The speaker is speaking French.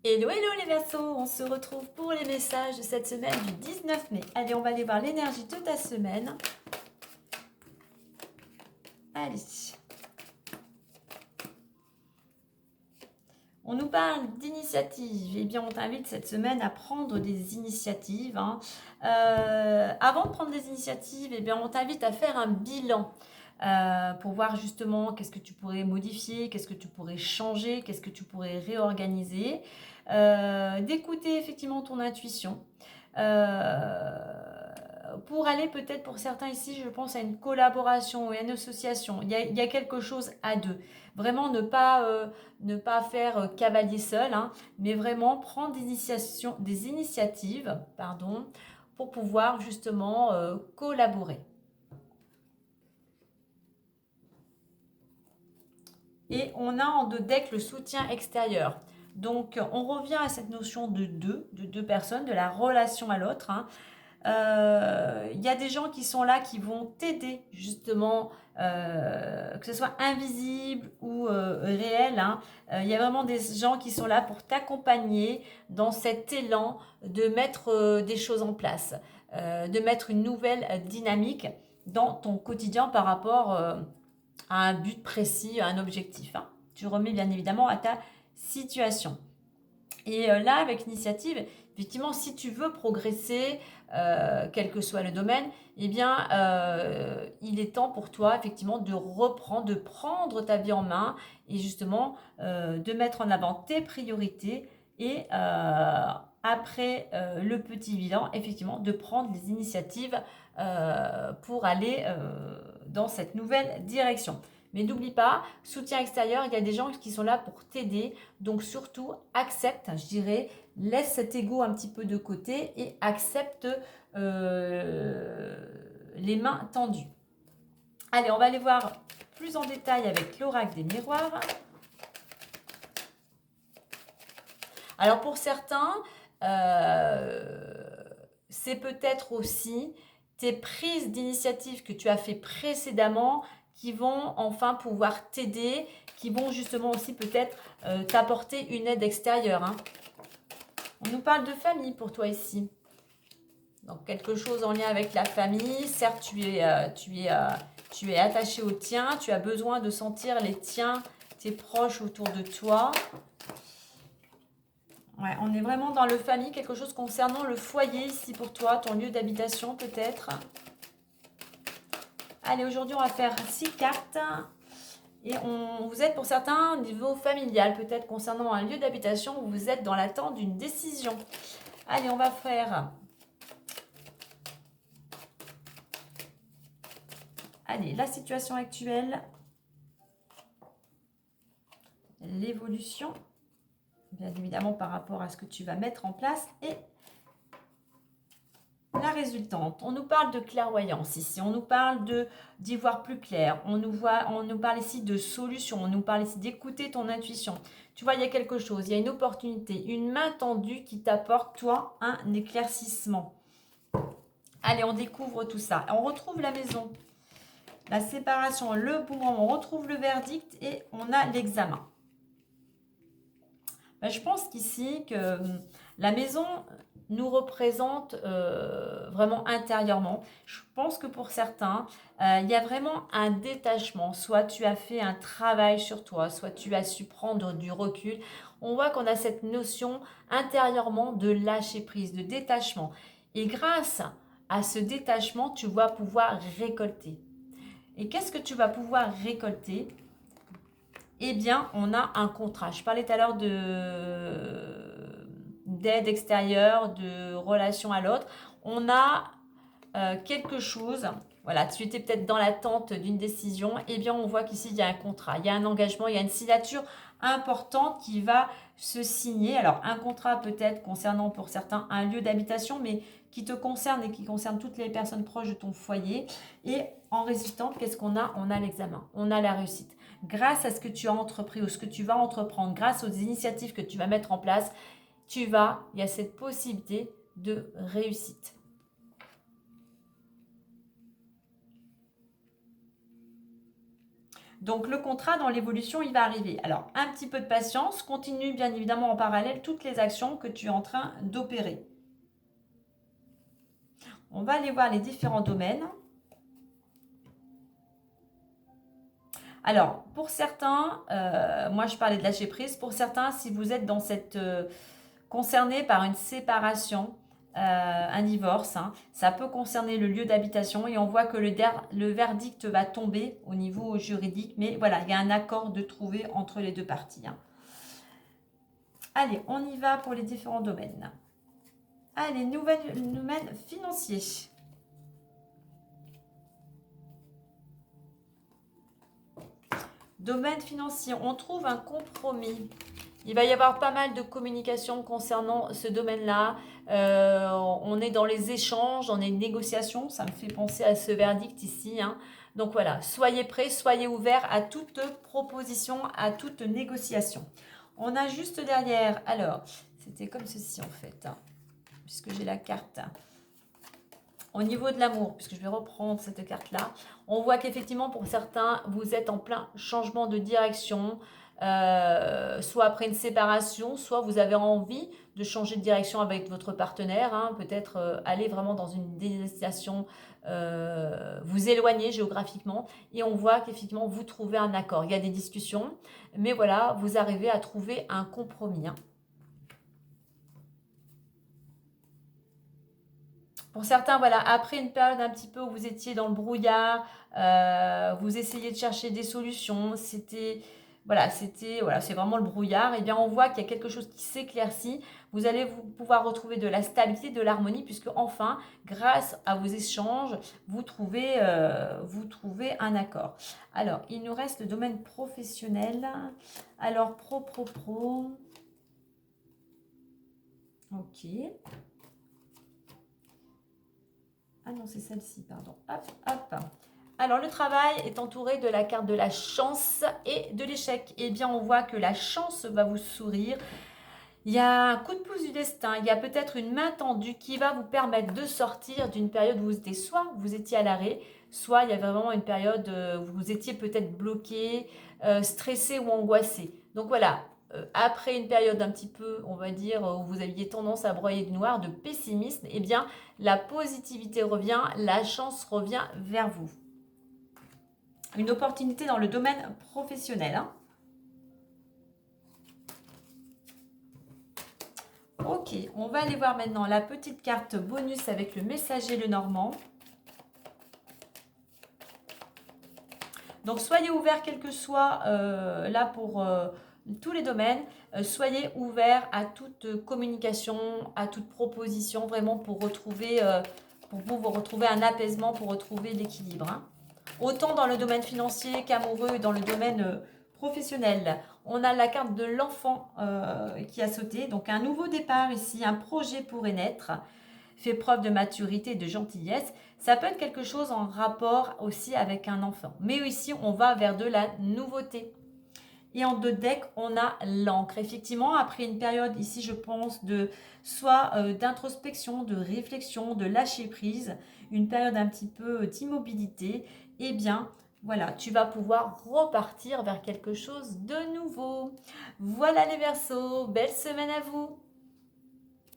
Hello, hello les Verseaux, on se retrouve pour les messages de cette semaine du 19 mai. Allez, on va aller voir l'énergie de ta semaine. Allez. On nous parle d'initiative. Eh bien, on t'invite cette semaine à prendre des initiatives. Avant de prendre des initiatives, eh bien, on t'invite à faire un bilan. Pour voir justement qu'est-ce que tu pourrais modifier, qu'est-ce que tu pourrais changer, qu'est-ce que tu pourrais réorganiser, d'écouter effectivement ton intuition, pour aller peut-être pour certains ici, je pense à une collaboration ou à une association, il y a quelque chose à deux, vraiment ne pas faire cavalier seul, hein, mais vraiment prendre des initiatives, pardon, pour pouvoir justement collaborer. Et on a en deux decks le soutien extérieur. Donc on revient à cette notion de deux personnes, de la relation à l'autre. Y a des gens qui sont là qui vont t'aider justement, que ce soit invisible ou réel. Il y a vraiment des gens qui sont là pour t'accompagner dans cet élan de mettre des choses en place, de mettre une nouvelle dynamique dans ton quotidien par rapport à un but précis, à un objectif. Tu remets bien évidemment à ta situation. Et là, avec l'initiative, effectivement, si tu veux progresser, quel que soit le domaine, eh bien, il est temps pour toi, effectivement, de prendre ta vie en main et justement de mettre en avant tes priorités et après le petit bilan, effectivement, de prendre les initiatives pour aller dans cette nouvelle direction. Mais n'oublie pas, soutien extérieur, il y a des gens qui sont là pour t'aider. Donc surtout, accepte, je dirais, laisse cet ego un petit peu de côté et accepte les mains tendues. Allez, on va aller voir plus en détail avec l'oracle des miroirs. Alors pour certains, c'est peut-être aussi tes prises d'initiative que tu as fait précédemment qui vont enfin pouvoir t'aider, qui vont justement aussi peut-être t'apporter une aide extérieure. On nous parle de famille pour toi ici. Donc quelque chose en lien avec la famille. Certes, tu es attaché au tien, tu as besoin de sentir les tiens, tes proches autour de toi. Ouais, on est vraiment dans le famille, quelque chose concernant le foyer ici pour toi, ton lieu d'habitation peut-être. Allez, aujourd'hui on va faire 6 cartes. Et vous êtes pour certains au niveau familial, peut-être concernant un lieu d'habitation où vous êtes dans l'attente d'une décision. Allez, on va faire... Allez, la situation actuelle. L'évolution. Bien évidemment par rapport à ce que tu vas mettre en place. Et la résultante. On nous parle de clairvoyance ici. On nous parle d'y voir plus clair. On nous parle ici de solution. On nous parle ici d'écouter ton intuition. Tu vois, il y a quelque chose. Il y a une opportunité. Une main tendue qui t'apporte, toi, un éclaircissement. Allez, on découvre tout ça. On retrouve la maison. La séparation, le bon moment. On retrouve le verdict et on a l'examen. Ben, je pense qu'ici, que la maison nous représente vraiment intérieurement. Je pense que pour certains, il y a vraiment un détachement. Soit tu as fait un travail sur toi, soit tu as su prendre du recul. On voit qu'on a cette notion intérieurement de lâcher prise, de détachement. Et grâce à ce détachement, tu vas pouvoir récolter. Et qu'est-ce que tu vas pouvoir récolter ? Eh bien, on a un contrat. Je parlais tout à l'heure d'aide extérieure, de relation à l'autre. On a quelque chose. Voilà, tu étais peut-être dans l'attente d'une décision. Eh bien, on voit qu'ici, il y a un contrat, il y a un engagement, il y a une signature importante qui va se signer. Alors, un contrat peut-être concernant pour certains un lieu d'habitation, mais qui te concerne et qui concerne toutes les personnes proches de ton foyer. Et en résultant, qu'est-ce qu'on a ? On a l'examen, on a la réussite. Grâce à ce que tu as entrepris ou ce que tu vas entreprendre, grâce aux initiatives que tu vas mettre en place, il y a cette possibilité de réussite. Donc le contrat dans l'évolution, il va arriver. Alors un petit peu de patience, continue bien évidemment en parallèle toutes les actions que tu es en train d'opérer. On va aller voir les différents domaines. Alors, pour certains, moi je parlais de lâcher prise, pour certains, si vous êtes dans cette concerné par une séparation, un divorce, hein, ça peut concerner le lieu d'habitation et on voit que le verdict va tomber au niveau juridique, mais voilà, il y a un accord de trouver entre les deux parties. Hein. Allez, on y va pour les différents domaines. Allez, domaine financier. Domaine financier, on trouve un compromis. Il va y avoir pas mal de communication concernant ce domaine-là. On est dans les échanges, on est une négociation. Ça me fait penser à ce verdict ici. Hein. Donc voilà, soyez prêts, soyez ouverts à toute proposition, à toute négociation. On a juste derrière, alors, c'était comme ceci en fait, hein, puisque j'ai la carte. Au niveau de l'amour, puisque je vais reprendre cette carte-là, on voit qu'effectivement, pour certains, vous êtes en plein changement de direction, soit après une séparation, soit vous avez envie de changer de direction avec votre partenaire, hein, peut-être aller vraiment dans une destination, vous éloigner géographiquement, et on voit qu'effectivement, vous trouvez un accord. Il y a des discussions, mais voilà, vous arrivez à trouver un compromis. Hein. Pour certains, voilà, après une période un petit peu où vous étiez dans le brouillard, vous essayez de chercher des solutions, voilà, c'est vraiment le brouillard. Et bien, on voit qu'il y a quelque chose qui s'éclaircit. Vous allez pouvoir retrouver de la stabilité, de l'harmonie, puisque enfin, grâce à vos échanges, vous trouvez un accord. Alors, il nous reste le domaine professionnel. Alors, pro. Ok. Ah non, c'est celle-ci, pardon. Hop, hop. Alors, le travail est entouré de la carte de la chance et de l'échec. Eh bien, on voit que la chance va vous sourire. Il y a un coup de pouce du destin. Il y a peut-être une main tendue qui va vous permettre de sortir d'une période où vous étiez à l'arrêt, soit il y avait vraiment une période où vous étiez peut-être bloqué, stressé ou angoissé. Donc voilà, après une période un petit peu, on va dire, où vous aviez tendance à broyer du noir, de pessimisme, eh bien, la positivité revient, la chance revient vers vous. Une opportunité dans le domaine professionnel. Hein. Ok, on va aller voir maintenant la petite carte bonus avec le messager le Normand. Donc, soyez ouverts, quel que soit là pour tous les domaines. Soyez ouverts à toute communication, à toute proposition, vraiment pour retrouver, vous retrouver un apaisement, pour retrouver l'équilibre. Hein. Autant dans le domaine financier qu'amoureux et dans le domaine professionnel. On a la carte de l'enfant qui a sauté. Donc, un nouveau départ ici, un projet pourrait naître. Fait preuve de maturité et de gentillesse. Ça peut être quelque chose en rapport aussi avec un enfant. Mais ici, on va vers de la nouveauté. Et en 2 decks, on a l'encre. Effectivement, après une période ici, je pense, soit d'introspection, de réflexion, de lâcher prise, une période un petit peu d'immobilité, eh bien, voilà, tu vas pouvoir repartir vers quelque chose de nouveau. Voilà les Verseaux, belle semaine à vous!